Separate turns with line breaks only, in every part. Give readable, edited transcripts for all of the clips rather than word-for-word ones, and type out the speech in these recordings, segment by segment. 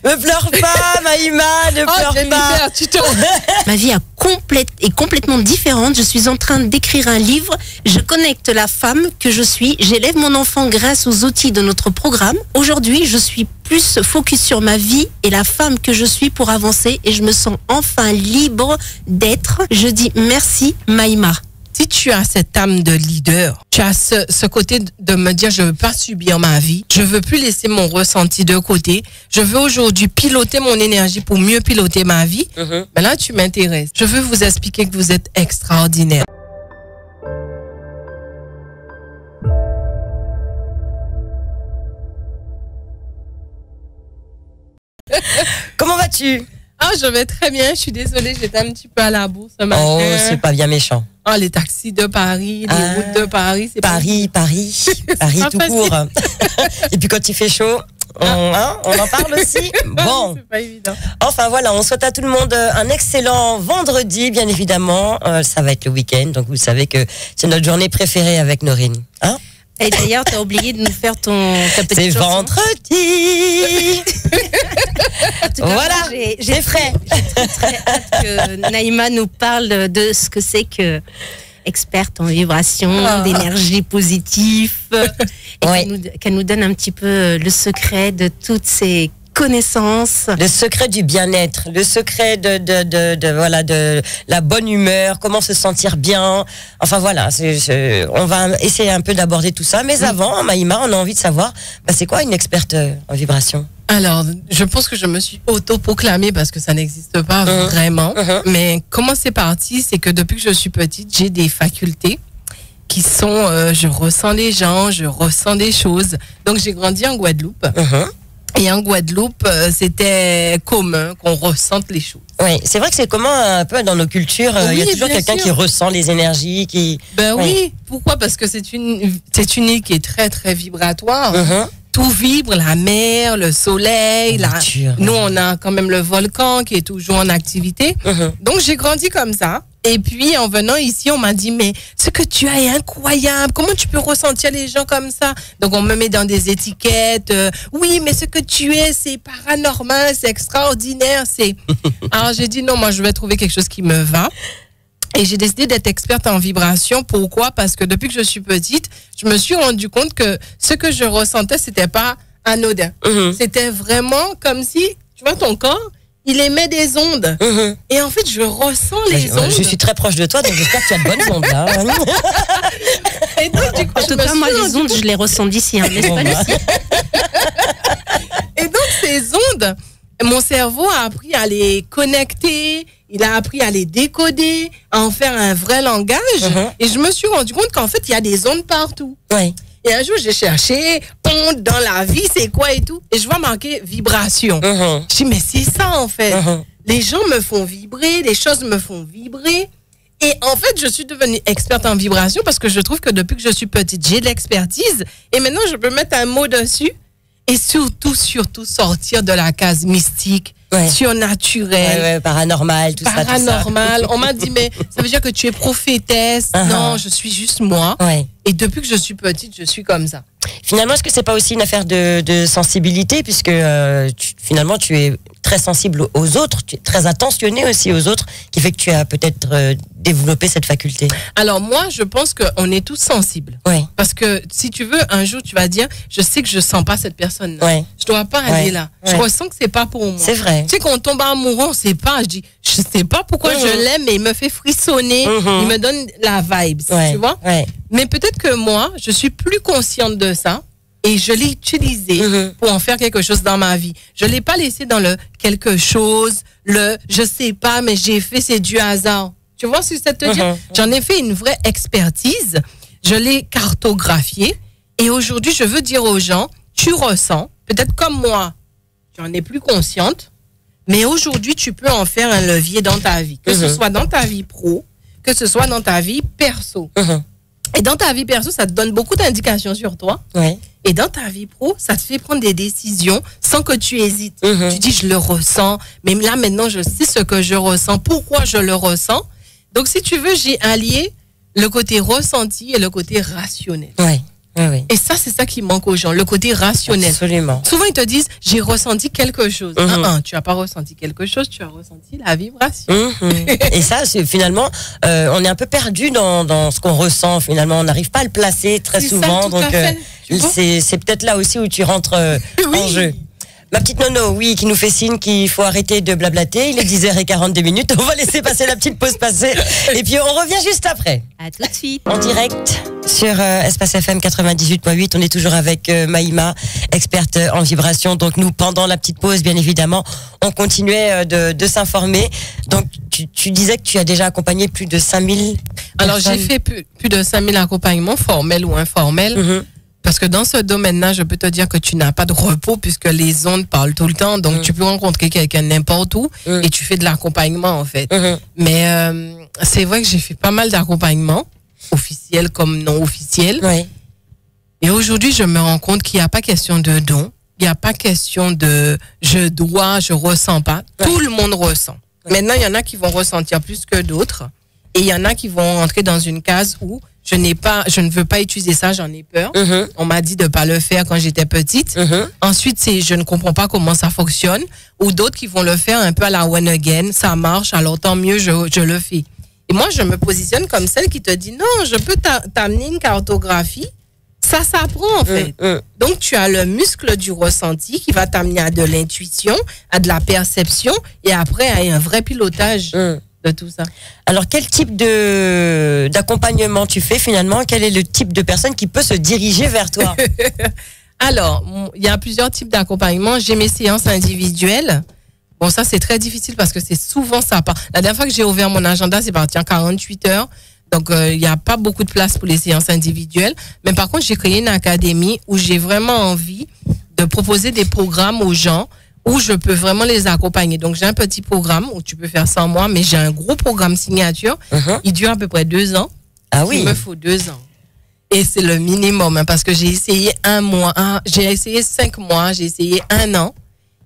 Ne pleure pas, Maïma, ne pleure pas.
Ma vie est complètement différente. Je suis en train d'écrire un livre. Je connecte la femme que je suis. J'élève mon enfant grâce aux outils de notre programme. Aujourd'hui, je suis plus focus sur ma vie et la femme que je suis pour avancer. Et je me sens enfin libre d'être. Je dis merci, Maïma.
Si tu as cette âme de leader, tu as ce côté de me dire, je ne veux pas subir ma vie, je ne veux plus laisser mon ressenti de côté, je veux aujourd'hui piloter mon énergie pour mieux piloter ma vie, ben là, tu m'intéresses. Je veux vous expliquer que vous êtes extraordinaire.
Comment vas-tu?
Ah, je vais très bien, je suis désolée, j'étais un petit peu à la bourse ce matin.
Oh, c'est pas bien méchant.
Ah, les taxis de Paris, les routes de Paris, c'est
Paris tout court. Et puis quand il fait chaud, on en parle aussi. Bon.
C'est pas évident.
Enfin voilà, on souhaite à tout le monde un excellent vendredi, bien évidemment. Ça va être le week-end, donc vous savez que c'est notre journée préférée avec Norine. Hein?
Et d'ailleurs, t'as oublié de nous faire ta petite
C'est
chanson.
vendredi. Voilà,
j'ai frais. J'ai très hâte que Naïma nous parle de ce que c'est que experte en vibration, d'énergie positive, et qu'elle nous donne un petit peu le secret de toutes ces connaissances.
Le secret du bien-être, le secret de la bonne humeur, comment se sentir bien. Enfin voilà, on va essayer un peu d'aborder tout ça. Mais avant, Maïma, on a envie de savoir, c'est quoi une experte en vibration?
Alors, je pense que je me suis auto-proclamée parce que ça n'existe pas vraiment. Mais comment c'est parti, c'est que depuis que je suis petite, j'ai des facultés qui sont, je ressens les gens, je ressens des choses. Donc j'ai grandi en Guadeloupe. Et en Guadeloupe, c'était commun qu'on ressente les choses.
Oui, c'est vrai que c'est commun un peu dans nos cultures. Il y a toujours quelqu'un qui ressent les énergies, qui.
Oui, pourquoi? Parce que c'est une île qui est très très vibratoire. Tout vibre, la mer, le soleil. Nous, on a quand même le volcan qui est toujours en activité. Donc j'ai grandi comme ça. Et puis, en venant ici, on m'a dit, mais ce que tu as est incroyable. Comment tu peux ressentir les gens comme ça? Donc, on me met dans des étiquettes. Oui, mais ce que tu es, c'est paranormal, c'est extraordinaire. Alors, j'ai dit, non, moi, je vais trouver quelque chose qui me va. Et j'ai décidé d'être experte en vibration. Pourquoi? Parce que depuis que je suis petite, je me suis rendu compte que ce que je ressentais, c'était pas anodin. C'était vraiment comme si, tu vois, ton corps, il émet des ondes. Et en fait, je ressens les ondes.
Je suis très proche de toi, donc j'espère que tu as de bonnes ondes. Là.
Et donc, du coup,
en tout cas, moi, les ondes, je les ressens d'ici. N'est-ce pas, Lucie?
Et donc, ces ondes, mon cerveau a appris à les connecter, il a appris à les décoder, à en faire un vrai langage. Et je me suis rendu compte qu'en fait, il y a des ondes partout. Et un jour, j'ai cherché onde dans la vie, c'est quoi et tout. Et je vois marqué vibration. Je dis, mais c'est ça en fait. Les gens me font vibrer, les choses me font vibrer. Et en fait, je suis devenue experte en vibration parce que je trouve que depuis que je suis petite, j'ai de l'expertise. Et maintenant, je peux mettre un mot dessus. Et surtout sortir de la case mystique, surnaturelle.
Paranormal, tout ça.
Paranormal. On m'a dit, mais ça veut dire que tu es prophétesse. Non, je suis juste moi. Et depuis que je suis petite, je suis comme ça.
Finalement, est-ce que c'est pas aussi une affaire de sensibilité, puisque finalement tu es très sensible aux autres, tu es très attentionné aussi aux autres, qui fait que tu as peut-être développé cette faculté?
Alors moi, je pense qu'on est tous sensibles. Parce que si tu veux, un jour tu vas dire, je sais que je sens pas cette personne. Je dois pas aller là. Je ressens que c'est pas pour moi.
C'est vrai.
Tu sais, quand on tombe amoureux, on sait pas. Je dis, je sais pas pourquoi je l'aime, mais il me fait frissonner, il me donne la vibe, tu vois. Mais peut-être que moi, je suis plus consciente de ça et je l'ai utilisé pour en faire quelque chose dans ma vie. Je l'ai pas laissé dans le quelque chose, le je sais pas, mais j'ai fait, c'est du hasard. Tu vois ce que ça te dit? J'en ai fait une vraie expertise. Je l'ai cartographié et aujourd'hui, je veux dire aux gens, tu ressens, peut-être comme moi, tu en es plus consciente, mais aujourd'hui, tu peux en faire un levier dans ta vie. Que ce soit dans ta vie pro, que ce soit dans ta vie perso. Et dans ta vie perso, ça te donne beaucoup d'indications sur toi. Et dans ta vie pro, ça te fait prendre des décisions sans que tu hésites. Tu dis, je le ressens, mais là, maintenant, je sais ce que je ressens, pourquoi je le ressens. Donc, si tu veux, j'ai allié le côté ressenti et le côté rationnel.
Oui.
Et ça, c'est ça qui manque aux gens, le côté rationnel.
Absolument.
Souvent, ils te disent, j'ai ressenti quelque chose. Tu n'as pas ressenti quelque chose, tu as ressenti la vibration.
Et ça, c'est finalement, on est un peu perdu dans ce qu'on ressent. Finalement, on n'arrive pas à le placer très souvent.
Ça,
donc, c'est peut-être là aussi où tu rentres en jeu. Ma petite Nono, oui, qui nous fait signe qu'il faut arrêter de blablater. Il est 10h42. On va laisser passer la petite pause passer. Et puis, on revient juste après.
À tout de suite.
En direct sur Espace FM 98.8. On est toujours avec Maïma, experte en vibration. Donc, nous, pendant la petite pause, bien évidemment, on continuait de s'informer. Donc, tu disais que tu as déjà accompagné plus de 5000
Alors, j'ai fait plus de 5000 accompagnements, formels ou informels. Parce que dans ce domaine-là, je peux te dire que tu n'as pas de repos puisque les ondes parlent tout le temps. Donc, tu peux rencontrer quelqu'un n'importe où et tu fais de l'accompagnement, en fait. Mais c'est vrai que j'ai fait pas mal d'accompagnements, officiels comme non officiels.
Oui.
Et aujourd'hui, je me rends compte qu'il n'y a pas question de don. Il n'y a pas question de je dois, je ressens pas. Tout le monde ressent. Maintenant, il y en a qui vont ressentir plus que d'autres. Et il y en a qui vont rentrer dans une case où je ne veux pas utiliser ça, j'en ai peur. On m'a dit de pas le faire quand j'étais petite. Ensuite, c'est je ne comprends pas comment ça fonctionne. Ou d'autres qui vont le faire un peu à la one again. Ça marche, alors tant mieux, je le fais. Et moi, je me positionne comme celle qui te dit non, je peux t'amener une cartographie. Ça s'apprend en fait. Donc, tu as le muscle du ressenti qui va t'amener à de l'intuition, à de la perception et après à un vrai pilotage. De tout ça.
Alors, quel type d'accompagnement tu fais finalement? Quel est le type de personne qui peut se diriger vers toi?
Alors, il y a plusieurs types d'accompagnement. J'ai mes séances individuelles. Bon, ça, c'est très difficile parce que c'est souvent ça. La dernière fois que j'ai ouvert mon agenda, c'est parti en 48 heures. Donc, il n'y a pas beaucoup de place pour les séances individuelles. Mais par contre, j'ai créé une académie où j'ai vraiment envie de proposer des programmes aux gens où je peux vraiment les accompagner. Donc, j'ai un petit programme où tu peux faire ça en moi, mais j'ai un gros programme signature. Il dure à peu près 2 ans.
Ah oui.
Il me faut 2 ans. Et c'est le minimum, hein, parce que j'ai essayé 1 mois, j'ai essayé 5 mois, j'ai essayé 1 an.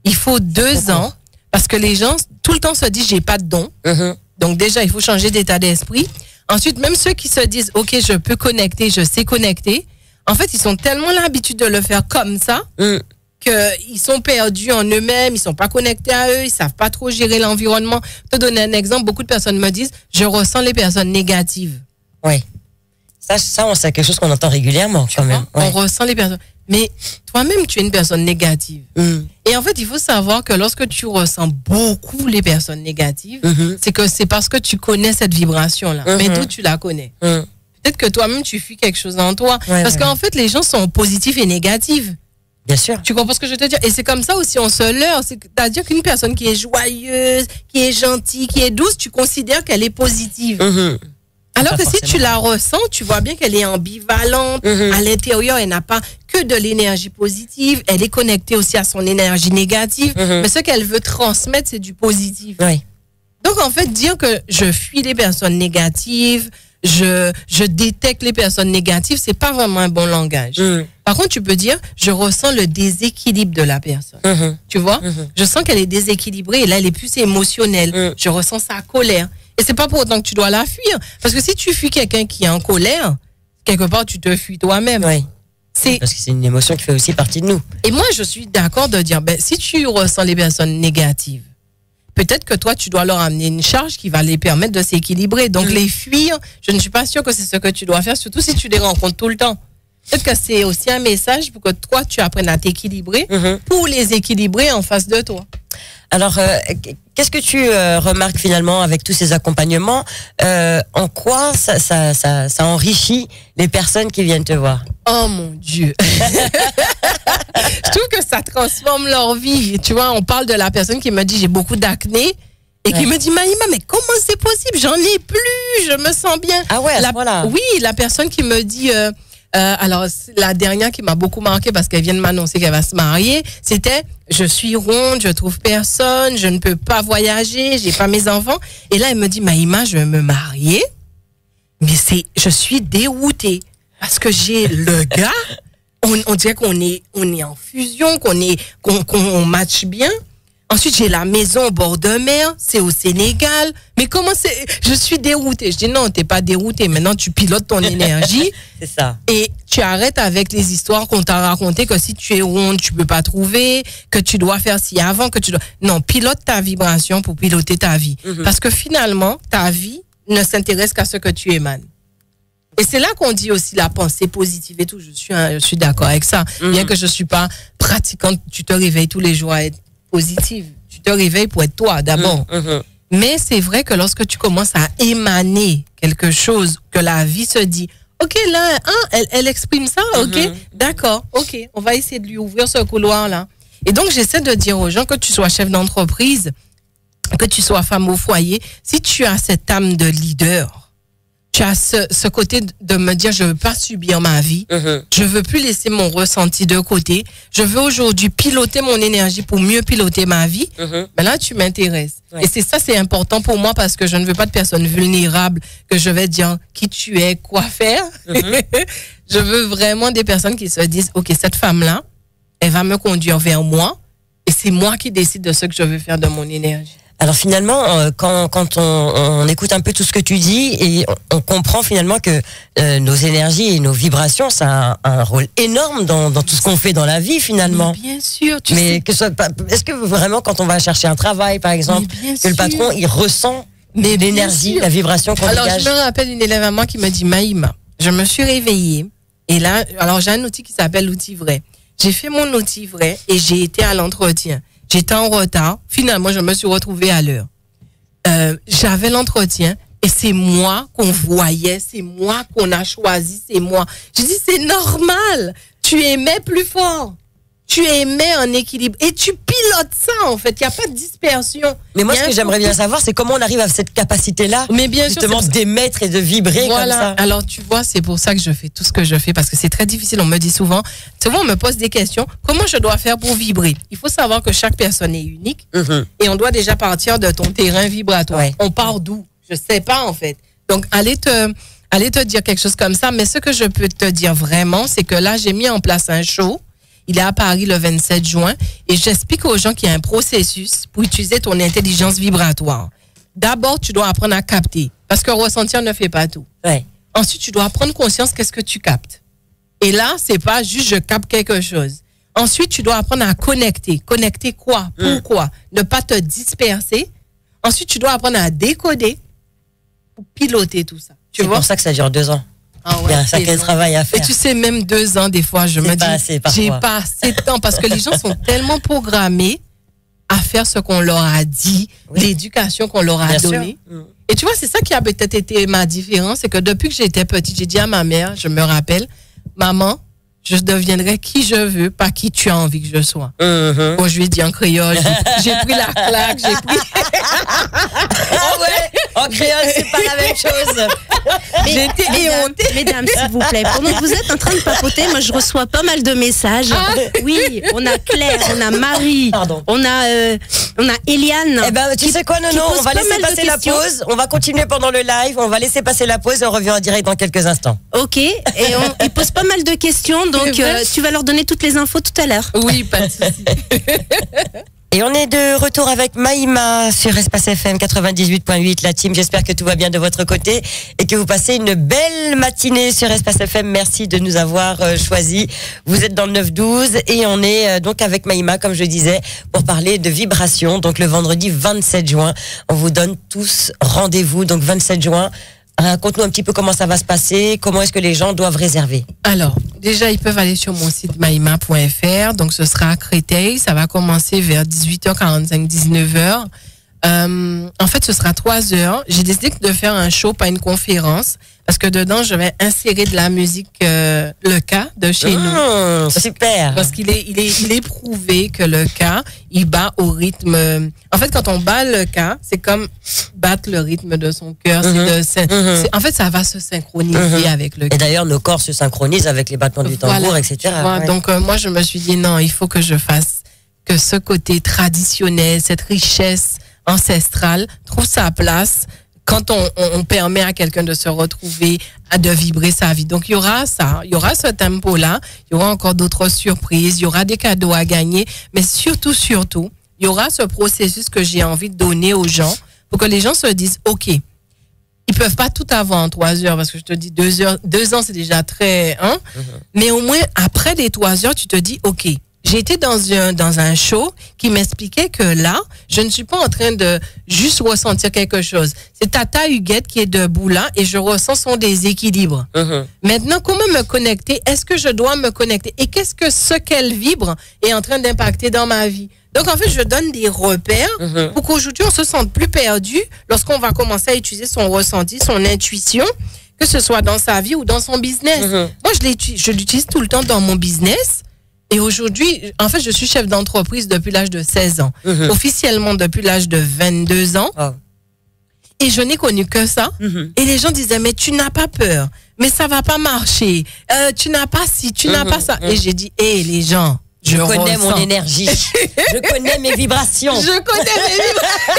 Il faut 2 ans, parce que les gens, tout le temps, se disent, j'ai pas de don. Donc, déjà, il faut changer d'état d'esprit. Ensuite, même ceux qui se disent, OK, je peux connecter, je sais connecter. En fait, ils ont tellement l'habitude de le faire comme ça, qu'ils sont perdus en eux-mêmes, ils sont pas connectés à eux, ils savent pas trop gérer l'environnement. Pour te donner un exemple, beaucoup de personnes me disent, je ressens les personnes négatives.
Oui. Ça, c'est quelque chose qu'on entend régulièrement quand même.
On ressent les personnes. Mais toi-même, tu es une personne négative. Et en fait, il faut savoir que lorsque tu ressens beaucoup les personnes négatives, c'est que c'est parce que tu connais cette vibration-là. Mais d'où tu la connais? Peut-être que toi-même, tu fuis quelque chose en toi. Parce qu'en fait, les gens sont positifs et négatifs.
Bien sûr.
Tu comprends ce que je veux te dire? Et c'est comme ça aussi, on se leurre. C'est-à-dire qu'une personne qui est joyeuse, qui est gentille, qui est douce, tu considères qu'elle est positive. Alors que si tu la ressens, tu vois bien qu'elle est ambivalente. À l'intérieur, elle n'a pas que de l'énergie positive. Elle est connectée aussi à son énergie négative. Mais ce qu'elle veut transmettre, c'est du positif. Donc, en fait, dire que je fuis les personnes négatives, je détecte les personnes négatives, c'est pas vraiment un bon langage. Par contre, tu peux dire, je ressens le déséquilibre de la personne. Tu vois? Je sens qu'elle est déséquilibrée et là, elle est plus émotionnelle. Je ressens sa colère. Et c'est pas pour autant que tu dois la fuir. Parce que si tu fuis quelqu'un qui est en colère, quelque part, tu te fuis toi-même.
Parce que c'est une émotion qui fait aussi partie de nous.
Et moi, je suis d'accord de dire, si tu ressens les personnes négatives, peut-être que toi, tu dois leur amener une charge qui va les permettre de s'équilibrer. Donc, les fuir, je ne suis pas sûre que c'est ce que tu dois faire, surtout si tu les rencontres tout le temps. Peut-être que c'est aussi un message pour que toi, tu apprennes à t'équilibrer pour les équilibrer en face de toi.
Alors, qu'est-ce que tu remarques finalement avec tous ces accompagnements? En quoi ça enrichit les personnes qui viennent te voir?
Oh mon Dieu! Je trouve que ça transforme leur vie. Tu vois, on parle de la personne qui me dit j'ai beaucoup d'acné et qui me dit Maïma, mais comment c'est possible? J'en ai plus, je me sens bien.
Ah ouais, voilà.
Oui, la personne qui me dit... alors, la dernière qui m'a beaucoup marqué parce qu'elle vient de m'annoncer qu'elle va se marier, c'était je suis ronde, je trouve personne, je ne peux pas voyager, j'ai pas mes enfants. Et là, elle me dit Maïma, je vais me marier, mais je suis déroutée parce que j'ai le gars. On dirait qu'on est en fusion, qu'on match bien. Ensuite, j'ai la maison au bord de mer, c'est au Sénégal. Mais comment c'est? Je suis déroutée. Je dis non, t'es pas déroutée. Maintenant, tu pilotes ton énergie.
C'est ça.
Et tu arrêtes avec les histoires qu'on t'a racontées que si tu es ronde, tu peux pas trouver, que tu dois faire ci avant, que tu dois... Non, pilote ta vibration pour piloter ta vie. Parce que finalement, ta vie ne s'intéresse qu'à ce que tu émanes. Et c'est là qu'on dit aussi la pensée positive et tout. Je suis d'accord avec ça. Bien que je suis pas pratiquante, tu te réveilles tous les jours à être positive. Tu te réveilles pour être toi d'abord. Mais c'est vrai que lorsque tu commences à émaner quelque chose, que la vie se dit, ok, là, elle exprime ça, ok, d'accord, ok, on va essayer de lui ouvrir ce couloir-là. Et donc, j'essaie de dire aux gens, que tu sois chef d'entreprise, que tu sois femme au foyer, si tu as cette âme de leader, tu as ce côté de me dire, je veux pas subir ma vie, je veux plus laisser mon ressenti de côté, je veux aujourd'hui piloter mon énergie pour mieux piloter ma vie, ben là, tu m'intéresses. Ouais. Et c'est important pour moi parce que je ne veux pas de personnes vulnérables que je vais dire qui tu es, quoi faire. Je veux vraiment des personnes qui se disent, ok, cette femme-là, elle va me conduire vers moi et c'est moi qui décide de ce que je veux faire de mon énergie.
Alors finalement, quand on écoute un peu tout ce que tu dis et on comprend finalement que nos énergies et nos vibrations, ça a un rôle énorme dans tout ce qu'on fait dans la vie finalement.
Mais bien sûr.
Est-ce que vraiment quand on va chercher un travail par exemple, que le patron il ressent l'énergie, la vibration qu'on dégage?
Alors je me rappelle une élève à moi qui me dit, Maïma, je me suis réveillée et là, alors j'ai un outil qui s'appelle l'outil vrai. J'ai fait mon outil vrai et j'ai été à l'entretien. J'étais en retard. Finalement, je me suis retrouvée à l'heure. J'avais l'entretien et c'est moi qu'on voyait, c'est moi qu'on a choisi, c'est moi. Je dis, c'est normal. Tu aimais plus fort. Tu aimais un équilibre. Et tu pilotes ça, en fait. Il n'y a pas de dispersion.
Mais moi, ce que j'aimerais bien savoir, c'est comment on arrive à cette capacité-là.
Mais bien
justement,
sûr,
d'émettre et de vibrer comme ça.
Alors, tu vois, c'est pour ça que je fais tout ce que je fais, parce que c'est très difficile. On me dit souvent, on me pose des questions. Comment je dois faire pour vibrer? Il faut savoir que chaque personne est unique. Et on doit déjà partir de ton terrain vibratoire. Ouais. On part d'où? Je sais pas, en fait. Donc, allez te dire quelque chose comme ça. Mais ce que je peux te dire vraiment, c'est que là, j'ai mis en place un show. Il est à Paris le 27 juin et j'explique aux gens qu'il y a un processus pour utiliser ton intelligence vibratoire. D'abord, tu dois apprendre à capter parce que ressentir ne fait pas tout.
Ouais.
Ensuite, tu dois prendre conscience qu'est-ce que tu captes. Et là, c'est pas juste je capte quelque chose. Ensuite, tu dois apprendre à connecter. Connecter quoi? Pourquoi? Ne pas te disperser. Ensuite, tu dois apprendre à décoder pour piloter tout ça.
C'est pour ça que ça dure 2 ans.
Ah ouais,
il y a un sacré travail à faire.
Et tu sais, même 2 ans, des fois, je me dis, j'ai pas assez de temps parce que les gens sont tellement programmés à faire ce qu'on leur a dit, l'éducation qu'on leur a donnée. Et tu vois, c'est ça qui a peut-être été ma différence, c'est que depuis que j'étais petite, j'ai dit à ma mère, je me rappelle, maman, je deviendrai qui je veux, pas qui tu as envie que je sois. Bon, je lui ai dit en créole, j'ai pris la claque, j'ai pris...
Oh ouais, en créole, c'est pas la même chose.
J'ai été éhontée.
Mesdames, s'il vous plaît, pendant que vous êtes en train de papoter, moi je reçois pas mal de messages. Oui, on a Claire, on a Marie, on a Eliane.
Eh ben, tu sais quoi, Nono, on va laisser passer la pause. On va continuer pendant le live. On va laisser passer la pause et on revient en direct dans quelques instants.
Ok, et ils posent pas mal de questions, donc tu vas leur donner toutes les infos tout à l'heure.
Oui, pas de souci.
Et on est de retour avec Maïma sur Espace FM 98.8, la team. J'espère que tout va bien de votre côté et que vous passez une belle matinée sur Espace FM. Merci de nous avoir choisis. Vous êtes dans le 9-12 et on est donc avec Maïma, comme je disais, pour parler de vibration. Donc le vendredi 27 juin, on vous donne tous rendez-vous. Donc 27 juin. Raconte-nous un petit peu comment ça va se passer, comment est-ce que les gens doivent réserver.
Alors, déjà, ils peuvent aller sur mon site maïma.fr, donc ce sera à Créteil, ça va commencer vers 18h45, 19h. En fait, ce sera 3 heures. J'ai décidé de faire un show, pas une conférence, parce que dedans, je vais insérer de la musique le cas de chez nous.
Super.
Parce qu'il est prouvé que le cas, il bat au rythme. En fait, quand on bat le cas, c'est comme battre le rythme de son cœur. En fait, ça va se synchroniser avec le cas.
Et d'ailleurs, nos corps se synchronisent avec les battements du tambour, etc.
Ouais. Donc, moi, je me suis dit, non, il faut que je fasse que ce côté traditionnel, cette richesse ancestrale trouve sa place quand on permet à quelqu'un de se retrouver, de vibrer sa vie. Donc, il y aura ça, il y aura ce tempo-là, il y aura encore d'autres surprises, il y aura des cadeaux à gagner, mais surtout, il y aura ce processus que j'ai envie de donner aux gens pour que les gens se disent, OK, ils peuvent pas tout avoir en 3 heures, parce que je te dis 2 heures, 2 ans, c'est déjà très, hein. Mais au moins, après les 3 heures, tu te dis, OK, j'ai été dans un show qui m'expliquait que là, je ne suis pas en train de juste ressentir quelque chose. C'est Tata Huguette qui est debout là et je ressens son déséquilibre. Maintenant, comment me connecter? Est-ce que je dois me connecter? Et qu'est-ce que ce qu'elle vibre est en train d'impacter dans ma vie? Donc, en fait, je donne des repères pour qu'aujourd'hui, on se sente plus perdu lorsqu'on va commencer à utiliser son ressenti, son intuition, que ce soit dans sa vie ou dans son business. Moi, je l'utilise tout le temps dans mon business. Et aujourd'hui, en fait, je suis chef d'entreprise depuis l'âge de 16 ans. Officiellement depuis l'âge de 22 ans. Et je n'ai connu que ça. Et les gens disaient, mais tu n'as pas peur. Mais ça va pas marcher. Tu n'as pas ci, tu n'as pas ça. Et j'ai dit, les gens,
je connais mon énergie. Je connais mes vibrations.
Je connais mes vibrations.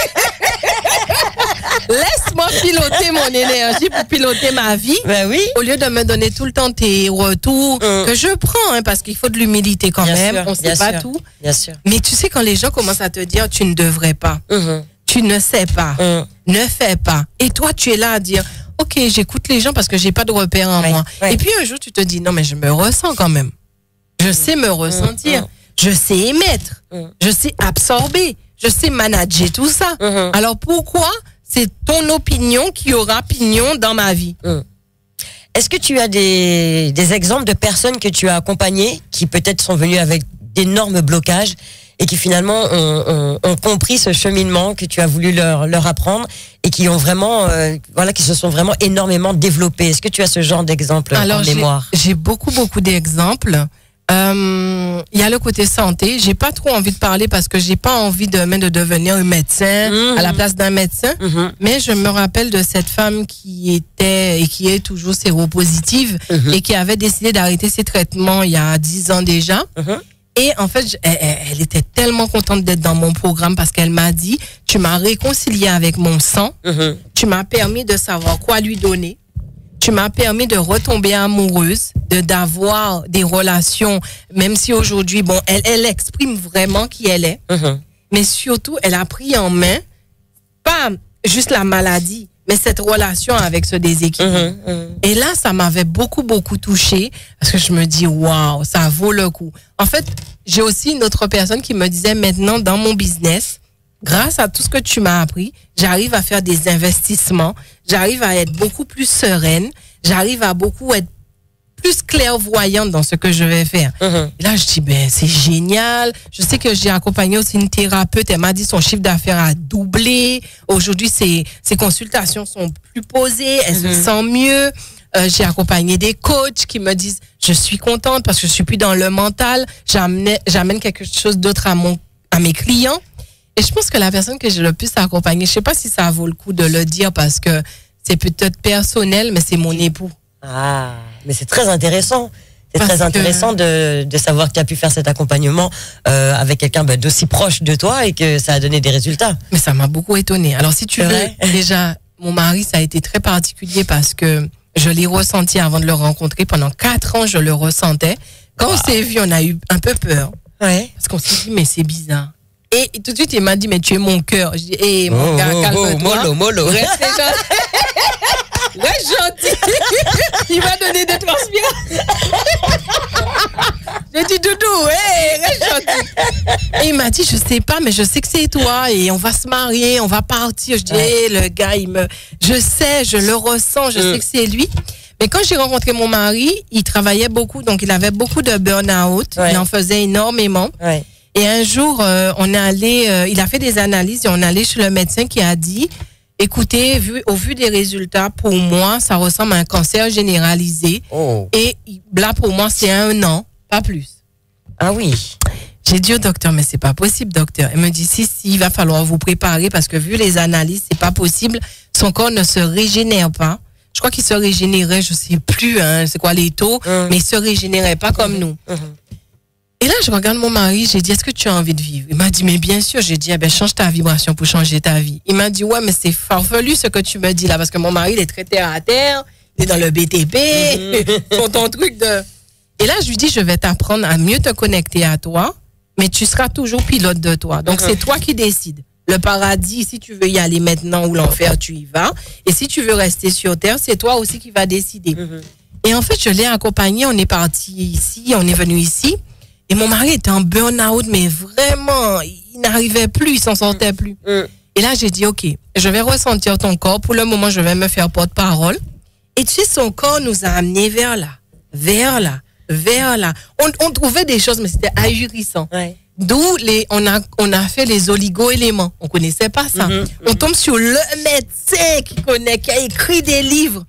Laisse-moi piloter mon énergie pour piloter ma vie.
Ben oui.
Au lieu de me donner tout le temps tes retours que je prends, hein, parce qu'il faut de l'humilité quand même. On ne sait pas tout.
Bien sûr.
Mais tu sais, quand les gens commencent à te dire, tu ne devrais pas, tu ne sais pas, ne fais pas. Et toi, tu es là à dire, OK, j'écoute les gens parce que j'ai pas de repères en moi. Et puis un jour, tu te dis, non, mais je me ressens quand même. Je sais me ressentir. Je sais émettre. Je sais absorber. Je sais manager tout ça. Alors pourquoi c'est ton opinion qui aura pignon dans ma vie?
Est-ce que tu as des exemples de personnes que tu as accompagnées qui peut-être sont venues avec d'énormes blocages et qui finalement ont compris ce cheminement que tu as voulu leur apprendre et qui ont vraiment, qui se sont vraiment énormément développés? Est-ce que tu as ce genre d'exemple en mémoire?
J'ai beaucoup d'exemples. Il y a le côté santé. J'ai pas trop envie de parler parce que j'ai pas envie de devenir un médecin à la place d'un médecin. Mais je me rappelle de cette femme qui était et qui est toujours séropositive et qui avait décidé d'arrêter ses traitements il y a 10 ans déjà. Et en fait, elle était tellement contente d'être dans mon programme parce qu'elle m'a dit, tu m'as réconcilié avec mon sang, tu m'as permis de savoir quoi lui donner. Tu m'as permis de retomber amoureuse, d'avoir des relations, même si aujourd'hui, bon, elle exprime vraiment qui elle est, mais surtout, elle a pris en main, pas juste la maladie, mais cette relation avec ce déséquilibre. Et là, ça m'avait beaucoup touchée, parce que je me dis, waouh, ça vaut le coup. En fait, j'ai aussi une autre personne qui me disait, maintenant, dans mon business, grâce à tout ce que tu m'as appris, j'arrive à faire des investissements, j'arrive à être beaucoup plus sereine, j'arrive à beaucoup être plus clairvoyante dans ce que je vais faire. Et là, je dis, c'est génial. Je sais que j'ai accompagné aussi une thérapeute, elle m'a dit son chiffre d'affaires a doublé. Aujourd'hui, ses consultations sont plus posées, elle se sent mieux. J'ai accompagné des coachs qui me disent, je suis contente parce que je suis plus dans le mental, j'amène quelque chose d'autre à mes clients. Et je pense que la personne que j'ai le plus accompagnée, je sais pas si ça vaut le coup de le dire parce que c'est peut-être personnel, mais c'est mon époux.
Ah, mais c'est très intéressant. C'est très intéressant de savoir que tu as pu faire cet accompagnement avec quelqu'un d'aussi proche de toi et que ça a donné des résultats.
Mais ça m'a beaucoup étonnée. Alors si tu veux, déjà, mon mari, ça a été très particulier parce que je l'ai ressenti avant de le rencontrer. Pendant 4 ans, je le ressentais. Quand on s'est vu, on a eu un peu peur. Parce qu'on s'est dit, mais c'est bizarre. Et tout de suite, il m'a dit, mais tu es mon cœur. Je dis, mon gars, calme-toi.
Mollo.
Reste gentil. Il m'a donné des transpirations. J'ai dit, Doudou, reste gentil. Et il m'a dit, je sais pas, mais je sais que c'est toi. Et on va se marier, on va partir. Je dis, le gars, je sais, je le ressens, je sais que c'est lui. Mais quand j'ai rencontré mon mari, il travaillait beaucoup, donc il avait beaucoup de burn-out. Il en faisait énormément. Et un jour, on est allé, il a fait des analyses et on est allé chez le médecin qui a dit, écoutez, au vu des résultats, pour moi, ça ressemble à un cancer généralisé. Et là, pour moi, c'est 1 an, pas plus.
Ah oui.
J'ai dit au docteur, mais c'est pas possible, docteur. Il me dit, si, il va falloir vous préparer parce que vu les analyses, c'est pas possible. Son corps ne se régénère pas. Je crois qu'il se régénérait, je sais plus, c'est quoi les taux, mais il se régénérait pas comme nous. Et là, je regarde mon mari, j'ai dit, est-ce que tu as envie de vivre? Il m'a dit, mais bien sûr. J'ai dit, change ta vibration pour changer ta vie. Il m'a dit, ouais, mais c'est farfelu ce que tu me dis là, parce que mon mari, il est très terre à terre, il est dans le BTP, ton truc de... Et là, je lui dis, je vais t'apprendre à mieux te connecter à toi, mais tu seras toujours pilote de toi. Donc, c'est toi qui décides. Le paradis, si tu veux y aller maintenant ou l'enfer, tu y vas. Et si tu veux rester sur terre, c'est toi aussi qui vas décider. Et en fait, je l'ai accompagné. On est parti ici, on est venu ici. Et mon mari était en burn-out, mais vraiment, il n'arrivait plus, il s'en sortait plus. Et là, j'ai dit, OK, je vais ressentir ton corps. Pour le moment, je vais me faire porte-parole. Et tu sais, son corps nous a amenés vers là, vers là, vers là. On trouvait des choses, mais c'était ahurissant. Ouais. D'où on a fait les oligo-éléments. On connaissait pas ça. On tombe sur le médecin qui a écrit des livres.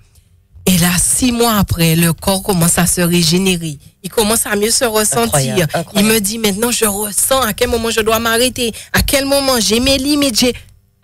Et là, 6 mois après, le corps commence à se régénérer. Il commence à mieux se ressentir. Incroyable. Il me dit, maintenant, je ressens à quel moment je dois m'arrêter, à quel moment j'ai mes limites.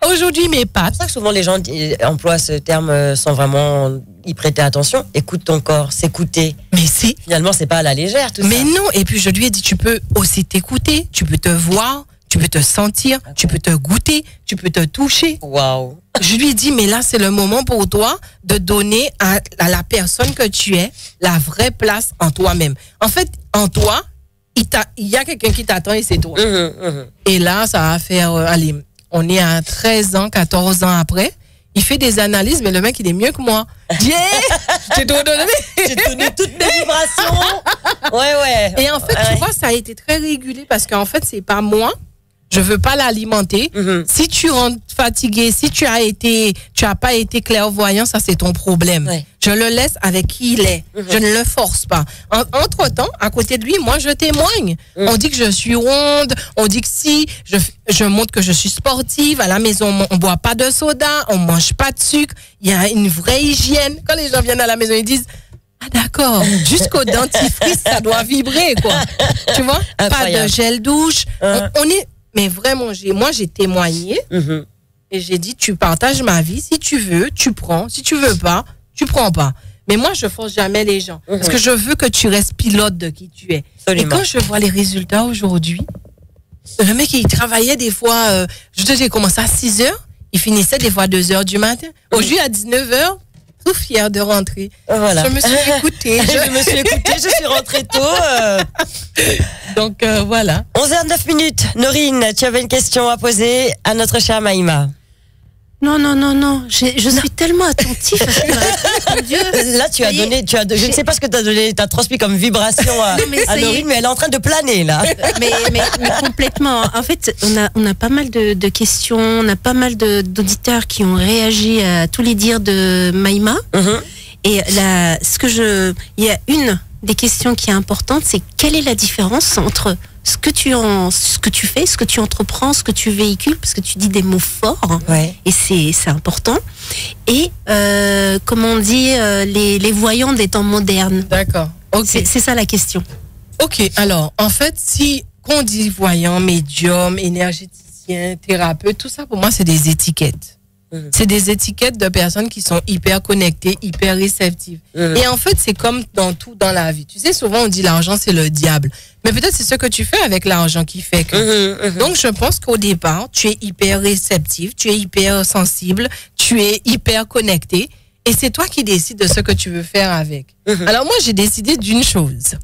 Aujourd'hui, mes pattes.
C'est pour ça que souvent les gens emploient ce terme sans vraiment y prêter attention. Écoute ton corps, s'écouter.
Mais
finalement, c'est pas à la légère tout ça.
Mais non, et puis je lui ai dit, tu peux aussi t'écouter, tu peux te voir, tu peux te sentir, tu peux te goûter, tu peux te toucher.
Waouh.
Je lui ai dit, mais là, c'est le moment pour toi de donner à la personne que tu es la vraie place en toi-même. En fait, en toi, il y a quelqu'un qui t'attend et c'est toi. Et là, ça va faire, allez, on est à 13 ans, 14 ans après. Il fait des analyses, mais le mec, il est mieux que moi. J'ai tout donné.
J'ai donné toutes mes vibrations. Ouais.
Et en fait, tu vois, ça a été très régulé parce qu'en fait, c'est pas moi. Je veux pas l'alimenter. Si tu rentres fatigué, si tu as pas été clairvoyant, ça c'est ton problème. Ouais. Je le laisse avec qui il est. Je ne le force pas. Entre-temps, à côté de lui, moi je témoigne. On dit que je suis ronde, on dit que si je montre que je suis sportive, à la maison on boit pas de soda, on mange pas de sucre, il y a une vraie hygiène. Quand les gens viennent à la maison, ils disent ah d'accord, jusqu'au dentifrice ça doit vibrer quoi. Tu vois? Incroyable. Pas de gel douche. On est mais vraiment, moi, j'ai témoigné et j'ai dit, tu partages ma vie. Si tu veux, tu prends. Si tu veux pas, tu prends pas. Mais moi, je force jamais les gens parce que je veux que tu restes pilote de qui tu es. Absolument. Et quand je vois les résultats aujourd'hui, le mec, il travaillait des fois, j'ai commencé à 6 heures, il finissait des fois à 2 heures du matin. Aujourd'hui, à 19 heures, tout fier de rentrer.
Voilà.
Je me suis écoutée.
Je suis rentrée tôt.
Donc, voilà.
11h09. Norine, tu avais une question à poser à notre chère Maïma.
Non. Je suis tellement attentive à ce que mon Dieu.
Là, je ne sais pas ce que tu as donné, tu as transmis comme vibration à Norine, mais elle est en train de planer, là.
mais complètement. En fait, on a pas mal de questions, on a pas mal d'auditeurs qui ont réagi à tous les dires de Maïma. Et il y a une des questions qui est importante, c'est quelle est la différence entre ce que tu fais, ce que tu entreprends, ce que tu véhicules, parce que tu dis des mots forts, et c'est important. Et comment on dit, les voyants des temps modernes.
D'accord. Okay.
C'est ça la question.
Ok. Alors, en fait, si qu'on dit voyant, médium, énergéticien, thérapeute, tout ça pour moi c'est des étiquettes. C'est des étiquettes de personnes qui sont hyper connectées, hyper réceptives. Et en fait, c'est comme dans tout dans la vie. Tu sais, souvent on dit l'argent c'est le diable. Mais peut-être c'est ce que tu fais avec l'argent qui fait que... Donc je pense qu'au départ, tu es hyper réceptive, tu es hyper sensible, tu es hyper connecté. Et c'est toi qui décides de ce que tu veux faire avec. Alors moi, j'ai décidé d'une chose.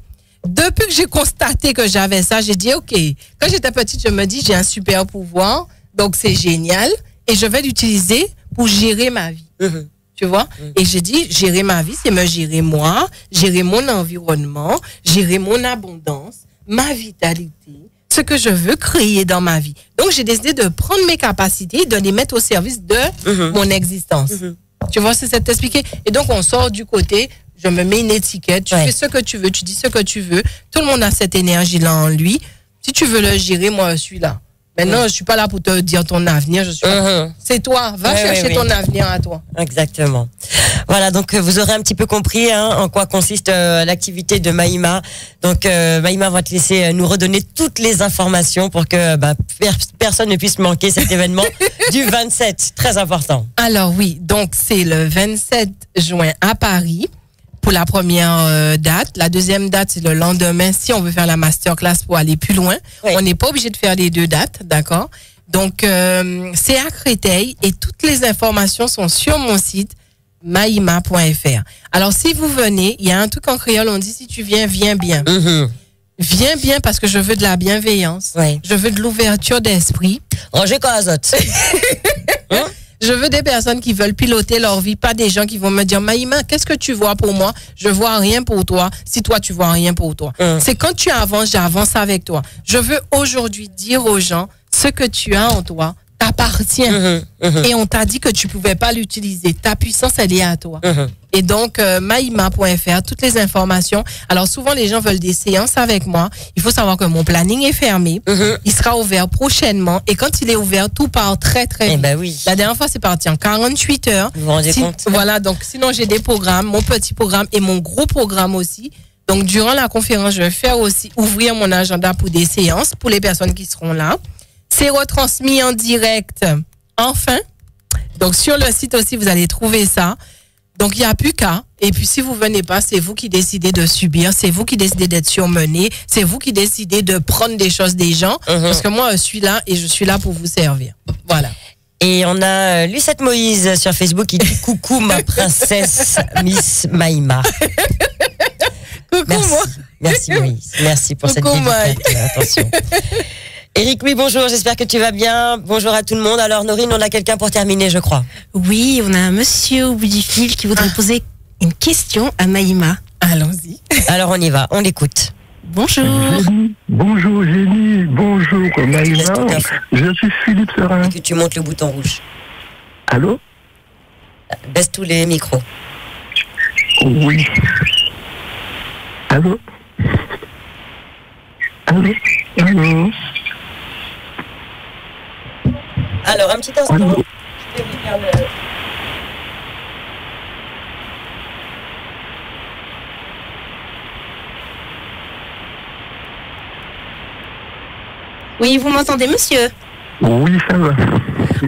Depuis que j'ai constaté que j'avais ça, j'ai dit, OK, quand j'étais petite, je me dis, j'ai un super pouvoir, donc c'est génial. Et je vais l'utiliser pour gérer ma vie. Tu vois? Et j'ai dit, gérer ma vie, c'est me gérer moi, gérer mon environnement, gérer mon abondance, ma vitalité, ce que je veux créer dans ma vie. Donc, j'ai décidé de prendre mes capacités et de les mettre au service de mon existence. Tu vois, c'est ça t'expliquer. Et donc, on sort du côté, je me mets une étiquette, tu fais ce que tu veux, tu dis ce que tu veux. Tout le monde a cette énergie-là en lui. Si tu veux le gérer, moi, je suis là. Maintenant, je suis pas là pour te dire ton avenir. C'est toi. Va chercher ton avenir à toi.
Exactement. Voilà, donc vous aurez un petit peu compris en quoi consiste l'activité de Maïma. Donc Maïma va te laisser nous redonner toutes les informations pour que personne ne puisse manquer cet événement du 27. Très important.
Alors oui, donc c'est le 27 juin à Paris. Pour la première date. La deuxième date, c'est le lendemain, si on veut faire la masterclass pour aller plus loin. On n'est pas obligé de faire les 2 dates, d'accord? Donc, c'est à Créteil et toutes les informations sont sur mon site maïma.fr. Alors, si vous venez, il y a un truc en créole, on dit si tu viens, viens bien. Viens bien parce que je veux de la bienveillance.
Oui.
Je veux de l'ouverture d'esprit.
Roger Coazotte.
Hein? Je veux des personnes qui veulent piloter leur vie, pas des gens qui vont me dire Maïma, qu'est-ce que tu vois pour moi? Je vois rien pour toi, si toi tu vois rien pour toi. C'est quand tu avances, j'avance avec toi. Je veux aujourd'hui dire aux gens ce que tu as en toi t'appartient. Et on t'a dit que tu pouvais pas l'utiliser. Ta puissance, elle est à toi. Et donc, maïma.fr, toutes les informations. Alors, souvent, les gens veulent des séances avec moi. Il faut savoir que mon planning est fermé. Il sera ouvert prochainement. Et quand il est ouvert, tout part très, très vite.
Ben oui.
La dernière fois, c'est parti en 48 heures.
Vous vous rendez compte?
Voilà, donc sinon, j'ai des programmes, mon petit programme et mon gros programme aussi. Donc, durant la conférence, je vais faire aussi ouvrir mon agenda pour des séances pour les personnes qui seront là. C'est retransmis en direct. Enfin. Donc, sur le site aussi, vous allez trouver ça. Donc, il n'y a plus qu'à. Et puis, si vous venez pas, c'est vous qui décidez de subir. C'est vous qui décidez d'être surmené. C'est vous qui décidez de prendre des choses des gens. Parce que moi, je suis là et je suis là pour vous servir. Voilà.
Et on a Lucette Moïse sur Facebook qui dit coucou ma princesse Miss Maïma.
Coucou
Merci.
moi.
Merci Moïse. Merci pour
Coucou,
cette dédicace. Attention. Eric, oui, bonjour, j'espère que tu vas bien. Bonjour à tout le monde. Alors, Norine, on a quelqu'un pour terminer, je crois.
Oui, on a un monsieur au bout du fil qui voudrait poser une question à Maïma.
Allons-y.
Alors, on y va, on l'écoute.
Bonjour.
Bonjour Génie, bonjour Maïma. Je suis Philippe Serin.
Et que tu montes le bouton rouge.
Allô?
Baisse tous les micros.
Oui. Allô? Allô? Allô?
Alors, un petit instant.
Allô?
Je vais vous faire le...
Oui, vous m'entendez, monsieur?
Oui, ça va.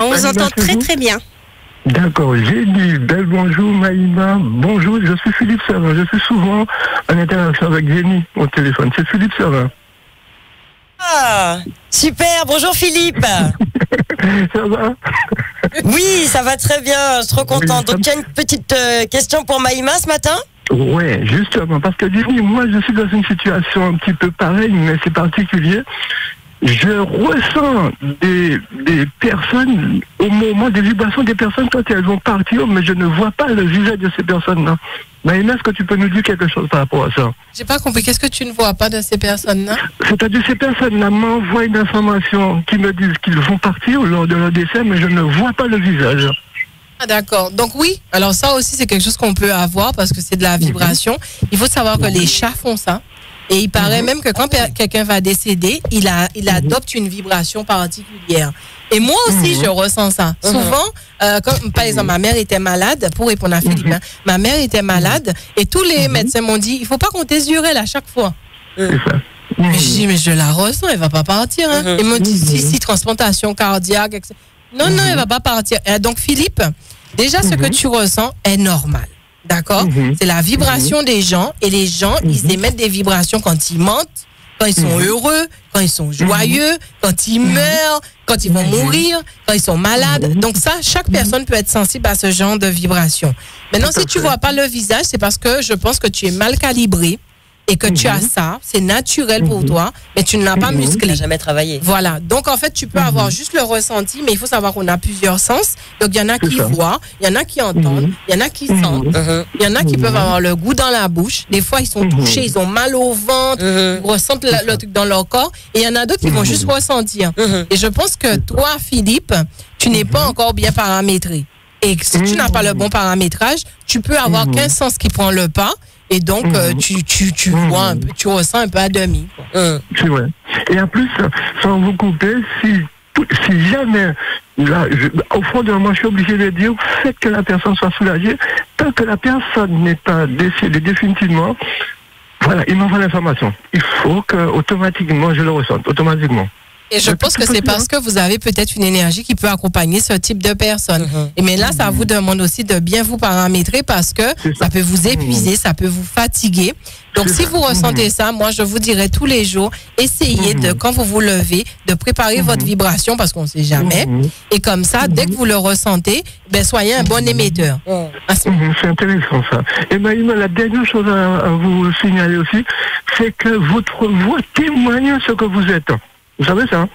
On vous entend très très bien.
D'accord, Génie, bel bonjour Maïma. Bonjour, je suis Philippe Serin. Je suis souvent en interaction avec Génie au téléphone. C'est Philippe Serin.
Ah, super, bonjour Philippe.
Ça va?
Oui, ça va très bien, je suis trop contente. Donc, tu as une petite question pour Maïma ce matin?
Ouais, justement, parce que Génie, moi je suis dans une situation un petit peu pareille, mais c'est particulier. Je ressens des personnes au moment des vibrations des personnes quand elles vont partir, mais je ne vois pas le visage de ces personnes-là. Maïma, est-ce que tu peux nous dire quelque chose par rapport à ça?
J'ai pas compris. Qu'est-ce que tu ne vois pas de ces personnes-là?
C'est-à-dire ces personnes-là m'envoient une information qui me disent qu'ils vont partir lors de leur décès, mais je ne vois pas le visage.
Ah, d'accord. Donc oui, alors ça aussi c'est quelque chose qu'on peut avoir parce que c'est de la vibration. Il faut savoir que les chats font ça. Et il paraît même que quand quelqu'un va décéder, il adopte une vibration particulière. Et moi aussi, je ressens ça. Souvent, comme par exemple, ma mère était malade, pour répondre à Philippe, ma mère était malade et tous les médecins m'ont dit, il faut pas compter sur elle à chaque fois.
C'est ça.
Mais je dis, mais je la ressens, elle va pas partir. Hein. Ils m'ont dit, si, transplantation cardiaque, etc. Non, elle va pas partir. Et donc, Philippe, déjà, ce que tu ressens est normal. D'accord? C'est la vibration des gens et les gens, ils émettent des vibrations quand ils mentent, quand ils sont heureux, quand ils sont joyeux, quand ils meurent, quand ils vont mourir, quand ils sont malades. Donc ça, chaque personne peut être sensible à ce genre de vibration. Maintenant, si tu vois pas le visage, c'est parce que je pense que tu es mal calibré et que tu as ça, c'est naturel pour toi, mais tu ne l'as pas musclé.
Tu n'as jamais travaillé.
Voilà. Donc, en fait, tu peux avoir juste le ressenti, mais il faut savoir qu'on a plusieurs sens. Donc, il y en a qui voient, il y en a qui entendent, il y en a qui sentent, il y en a qui peuvent avoir le goût dans la bouche. Des fois, ils sont touchés, ils ont mal au ventre, ils ressentent le truc dans leur corps. Et il y en a d'autres qui vont juste ressentir. Et je pense que toi, Philippe, tu n'es pas encore bien paramétré. Et si tu n'as pas le bon paramétrage, tu peux avoir qu'un sens qui prend le pas. Et donc, tu vois un peu, tu ressens un peu à demi.
C'est vrai. Et en plus, sans vous couper, si jamais, là, au fond de moi, je suis obligé de dire, faites que la personne soit soulagée. Tant que la personne n'est pas décédée définitivement, voilà, il m'envoie l'information. Il faut que automatiquement je le ressente, automatiquement.
Et je pense que c'est parce que vous avez peut-être une énergie qui peut accompagner ce type de personne. Et mais là, ça vous demande aussi de bien vous paramétrer parce que ça peut vous épuiser, ça peut vous fatiguer. Donc, si vous ressentez ça, moi, je vous dirais tous les jours, essayez de, quand vous vous levez, de préparer votre vibration parce qu'on ne sait jamais. Et comme ça, dès que vous le ressentez, ben, soyez un bon émetteur.
C'est intéressant, ça. Et Maïma, la dernière chose à vous signaler aussi, c'est que votre voix témoigne ce que vous êtes. Vous savez ça, hein?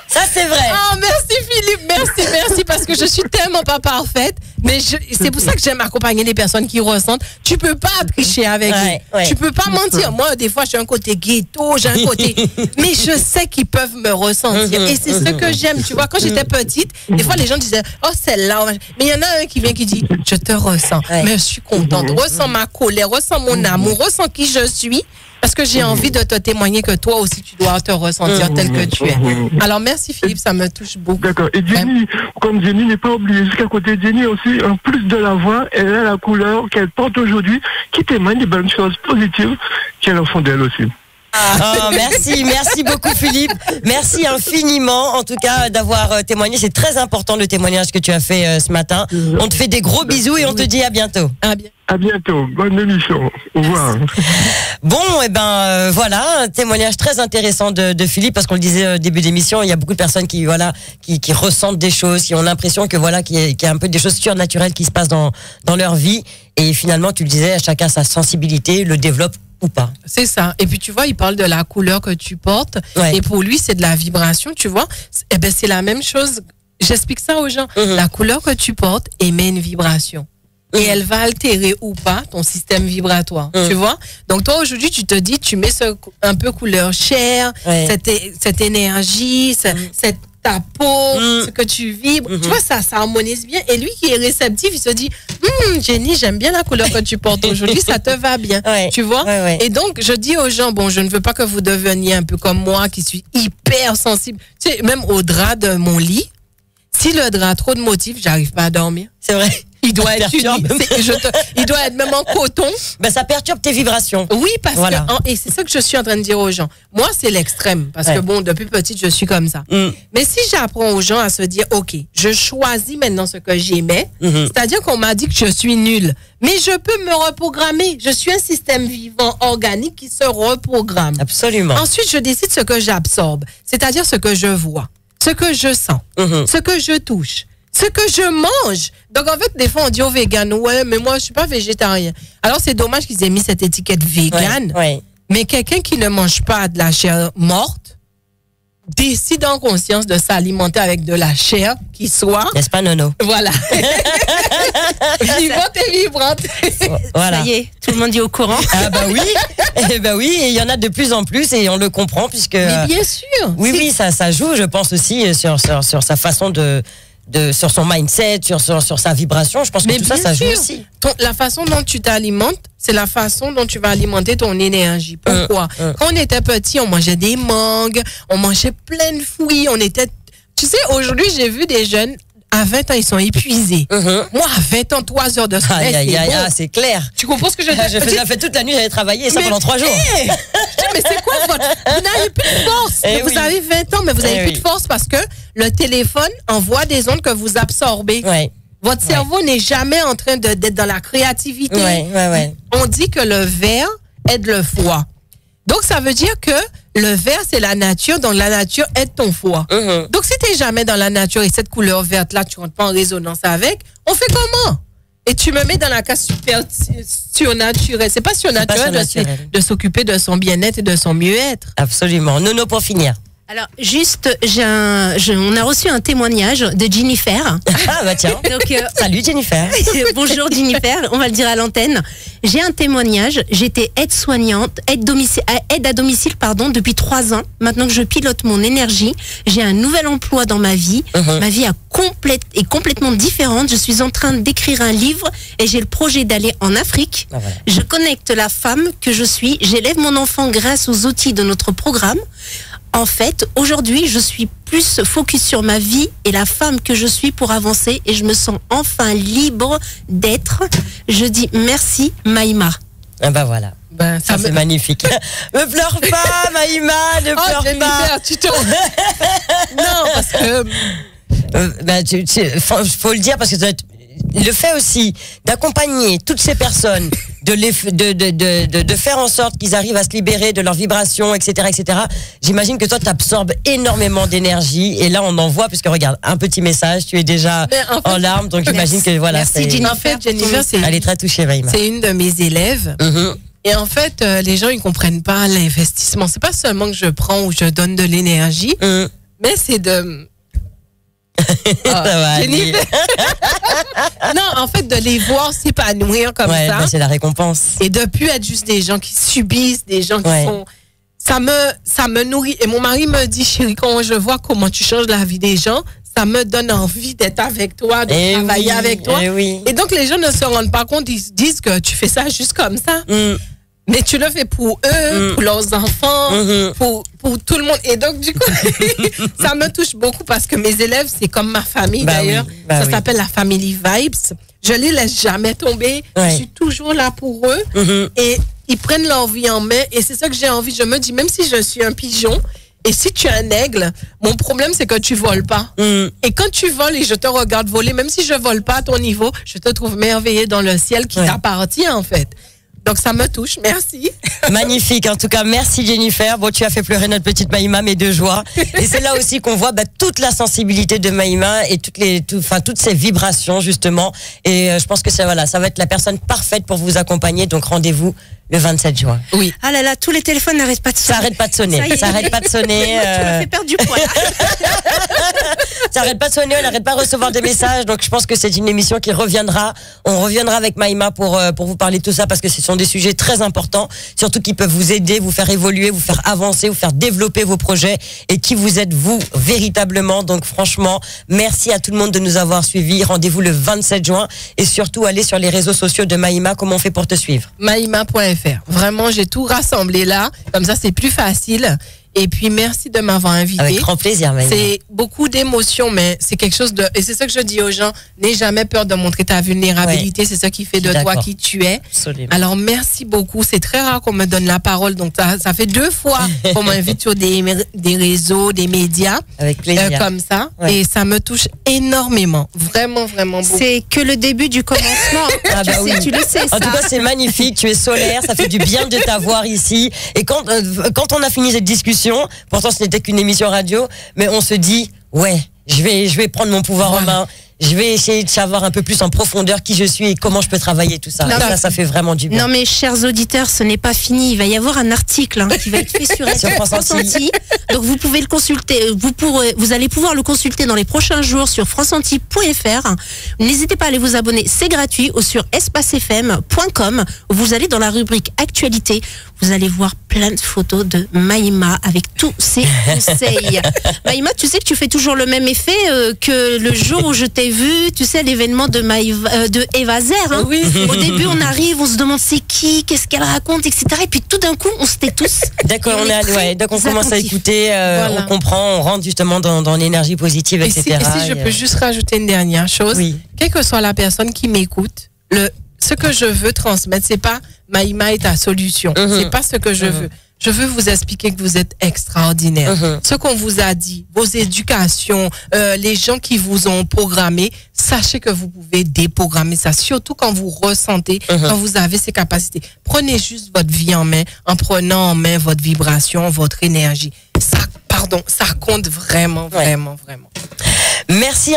Ça, c'est vrai.
Oh, merci Philippe, merci, parce que je suis tellement pas parfaite. Mais c'est pour ça que j'aime accompagner les personnes qui ressentent. Tu peux pas tricher avec eux. Tu peux pas mentir. Moi, des fois, j'ai un côté ghetto, j'ai un côté... Mais je sais qu'ils peuvent me ressentir. Et c'est ce que j'aime. Tu vois, quand j'étais petite, des fois, les gens disaient, oh, celle-là. Mais il y en a un qui vient qui dit, je te ressens. Mais je suis contente. Ressens ma colère, ressens mon amour, ressens qui je suis. Parce que j'ai envie de te témoigner que toi aussi, tu dois te ressentir tel que tu es. Alors, merci Philippe, ça me touche beaucoup.
D'accord. Et Jenny, comme Jenny n'est pas oubliée, jusqu'à côté de Jenny aussi, en plus de la voix, elle a la couleur qu'elle porte aujourd'hui, qui témoigne des bonnes choses positives qu'elle a au fond d'elle aussi.
Oh, merci beaucoup Philippe. Merci infiniment en tout cas d'avoir témoigné. C'est très important le témoignage que tu as fait ce matin. On te fait des gros bisous et on te dit à bientôt.
À bientôt. Bonne émission. Au revoir.
Bon, et ben voilà, un témoignage très intéressant de Philippe parce qu'on le disait au début d'émission, il y a beaucoup de personnes qui ressentent des choses, qui ont l'impression que voilà qu'il y a un peu des choses surnaturelles qui se passent dans leur vie et finalement tu le disais, à chacun sa sensibilité le développe ou pas.
C'est ça. Et puis tu vois, il parle de la couleur que tu portes et pour lui c'est de la vibration, tu vois. Eh ben c'est la même chose. J'explique ça aux gens. La couleur que tu portes émet une vibration. Et elle va altérer ou pas ton système vibratoire, tu vois. Donc toi aujourd'hui tu te dis tu mets un peu couleur chair, cette énergie, ta peau, ce que tu vibres, tu vois ça harmonise bien. Et lui qui est réceptif, il se dit Jenny, j'aime bien la couleur que tu portes aujourd'hui, ça te va bien, tu vois. Et donc je dis aux gens, bon, je ne veux pas que vous deveniez un peu comme moi qui suis hyper sensible, tu sais, même au drap de mon lit. Si le drap a trop de motifs, j'arrive pas à dormir.
C'est vrai.
Il doit être il doit être même en coton.
Ben ça perturbe tes vibrations.
Oui, parce que et c'est ça que je suis en train de dire aux gens. Moi, c'est l'extrême parce que bon, depuis petite, je suis comme ça. Mais si j'apprends aux gens à se dire, ok, je choisis maintenant ce que j'aimais, c'est-à-dire qu'on m'a dit que je suis nulle, mais je peux me reprogrammer. Je suis un système vivant organique qui se reprogramme.
Absolument.
Ensuite, je décide ce que j'absorbe, c'est-à-dire ce que je vois, ce que je sens, ce que je touche, ce que je mange. Donc, en fait, des fois, on dit aux véganes, ouais, mais moi, je suis pas végétarien. Alors, c'est dommage qu'ils aient mis cette étiquette végane. Mais quelqu'un qui ne mange pas de la chair morte décide en conscience de s'alimenter avec de la chair qui soit...
N'est-ce pas, Nono?
Voilà. Vivante et vibrante.
Voilà.
Ça y est, tout le monde est au courant.
Ah bah oui. Et il y en a de plus en plus et on le comprend puisque...
Mais bien sûr.
Oui, ça joue, je pense aussi, sur sa façon sur son mindset, sur sa vibration. Je pense que tout ça joue aussi.
La façon dont tu t'alimentes, c'est la façon dont tu vas alimenter ton énergie. Pourquoi? Quand on était petit, on mangeait des mangues, on mangeait plein de fruits, tu sais, aujourd'hui, j'ai vu des jeunes, à 20 ans, ils sont épuisés. Moi, à 20 ans, 3 heures de sommeil,
c'est clair.
Tu comprends ce que je dis?
Je faisais toute la nuit, j'allais travailler, ça pendant 3 jours.
Mais c'est quoi vous n'avez plus de force. Vous avez 20 ans, mais vous n'avez plus de force parce que le téléphone envoie des ondes que vous absorbez. Votre cerveau n'est jamais en train d'être dans la créativité. On dit que le vert aide le foie. Donc, ça veut dire que le vert, c'est la nature, donc la nature aide ton foie. Donc, si tu n'es jamais dans la nature et cette couleur verte-là, tu ne rentres pas en résonance avec, on fait comment? Et tu me mets dans la case super surnaturelle. C'est pas surnaturel de s'occuper de son bien-être et de son mieux-être.
Absolument. Nono, pour finir.
Alors, juste, on a reçu un témoignage de Jennifer.
Ah, bah tiens. Donc, salut Jennifer.
Bonjour Jennifer, on va le dire à l'antenne. J'ai un témoignage, j'étais aide-soignante, aide à domicile, depuis 3 ans. Maintenant que je pilote mon énergie, j'ai un nouvel emploi dans ma vie. Ma vie est complètement différente. Je suis en train d'écrire un livre et j'ai le projet d'aller en Afrique. Ah, voilà. Je connecte la femme que je suis, j'élève mon enfant grâce aux outils de notre programme. En fait, aujourd'hui, je suis plus focus sur ma vie et la femme que je suis pour avancer et je me sens enfin libre d'être. Je dis merci, Maïma.
Ah bah voilà. Ben, ça c'est magnifique. Ne pleure pas, Maïma, ne pleure pas.
Tu te... Non, parce que...
faut le dire parce que le fait aussi d'accompagner toutes ces personnes, de faire en sorte qu'ils arrivent à se libérer de leurs vibrations, etc., etc. J'imagine que toi, tu absorbes énormément d'énergie. Et là, on en voit, puisque regarde, un petit message, tu es déjà en larmes. Donc, j'imagine que voilà.
En fait, Jennifer,
elle est très touchée, Maïma.
C'est une de mes élèves. Et en fait, les gens, ils comprennent pas l'investissement. C'est pas seulement que je prends ou je donne de l'énergie, mais c'est de...
Ça va aller.
Non, en fait, de les voir s'épanouir comme ça.
Ben c'est la récompense.
Et de plus être juste des gens qui subissent, des gens qui sont... Ça me nourrit. Et mon mari me dit, chérie, quand je vois comment tu changes la vie des gens, ça me donne envie d'être avec toi, de travailler avec toi. Et donc, les gens ne se rendent pas compte, ils se disent que tu fais ça juste comme ça. Mais tu le fais pour eux, pour leurs enfants, pour tout le monde. Et donc, du coup, ça me touche beaucoup parce que mes élèves, c'est comme ma famille d'ailleurs. Ça s'appelle la Family Vibes. Je les laisse jamais tomber. Je suis toujours là pour eux. Et ils prennent leur vie en main. Et c'est ça que j'ai envie. Je me dis, même si je suis un pigeon, et si tu es un aigle, mon problème, c'est que tu voles pas. Et quand tu voles et je te regarde voler, même si je vole pas à ton niveau, je te trouve merveilleux dans le ciel qui t'appartient, en fait. Donc, ça me touche. Merci.
Magnifique. En tout cas, merci Jennifer. Bon, tu as fait pleurer notre petite Maïma, mais de joie. Et c'est là aussi qu'on voit toute la sensibilité de Maïma et toutes ces vibrations, justement. Et je pense que ça va être la personne parfaite pour vous accompagner. Donc, rendez-vous le 27 juin.
Oui. Ah là là, tous les téléphones n'arrêtent pas de sonner.
Ça arrête pas de sonner. Ça arrête pas de sonner.
Tu m'as fait perdre du poids.
Ça arrête pas de sonner, on n'arrête pas de recevoir des messages. Donc je pense que c'est une émission qui reviendra. On reviendra avec Maïma pour vous parler de tout ça parce que ce sont des sujets très importants, surtout qui peuvent vous aider, vous faire évoluer, vous faire avancer, vous faire développer vos projets et qui vous êtes vous véritablement. Donc franchement, merci à tout le monde de nous avoir suivis. Rendez-vous le 27 juin et surtout allez sur les réseaux sociaux de Maïma. Comment on fait pour te suivre?
Maïma.fr. Vraiment, j'ai tout rassemblé là. Comme ça, c'est plus facile. Et puis, merci de m'avoir invité.
Avec grand plaisir, Maïma.
C'est beaucoup d'émotions, mais c'est quelque chose de... Et c'est ça que je dis aux gens, n'aie jamais peur de montrer ta vulnérabilité. C'est ça qui fait de toi qui tu es.
Absolument.
Alors, merci beaucoup. C'est très rare qu'on me donne la parole. Donc, ça fait 2 fois qu'on m'invite sur des réseaux, des médias.
Avec plaisir.
Comme ça. Et ça me touche énormément. Vraiment, vraiment beaucoup.
C'est que le début du commencement. Tu le sais, ça.
En tout cas, c'est magnifique. Tu es solaire. Ça fait du bien de t'avoir ici. Et quand on a fini cette discussion, pourtant ce n'était qu'une émission radio, mais on se dit je vais prendre mon pouvoir en main, je vais essayer de savoir un peu plus en profondeur qui je suis et comment je peux travailler tout ça. Ça fait vraiment du bien.
Non mais chers auditeurs, ce n'est pas fini, il va y avoir un article qui va être fait sur France Antilles. Donc vous pouvez le consulter, vous allez pouvoir le consulter dans les prochains jours sur franceantilles.fr. N'hésitez pas à aller vous abonner, c'est gratuit, ou sur espacefm.com. Vous allez dans la rubrique actualité, vous allez voir plein de photos de Maïma avec tous ses conseils. Maïma, tu sais que tu fais toujours le même effet que le jour où je t'ai vu, tu sais, l'événement de Eva Zer.
Oui.
Au début, on arrive, on se demande c'est qui, qu'est-ce qu'elle raconte, etc. Et puis tout d'un coup, on se tait tous.
D'accord, donc on commence à écouter, on comprend, on rentre justement dans l'énergie positive, etc.
Et si je peux juste rajouter une dernière chose, quelle que soit la personne qui m'écoute, ce que je veux transmettre, c'est pas Maïma est ta solution. C'est pas ce que je veux. Je veux vous expliquer que vous êtes extraordinaire. Ce qu'on vous a dit, vos éducations, les gens qui vous ont programmé, sachez que vous pouvez déprogrammer ça, surtout quand vous ressentez, quand vous avez ces capacités. Prenez juste votre vie en main, en prenant en main votre vibration, votre énergie. Ça compte vraiment, vraiment, vraiment.
Merci.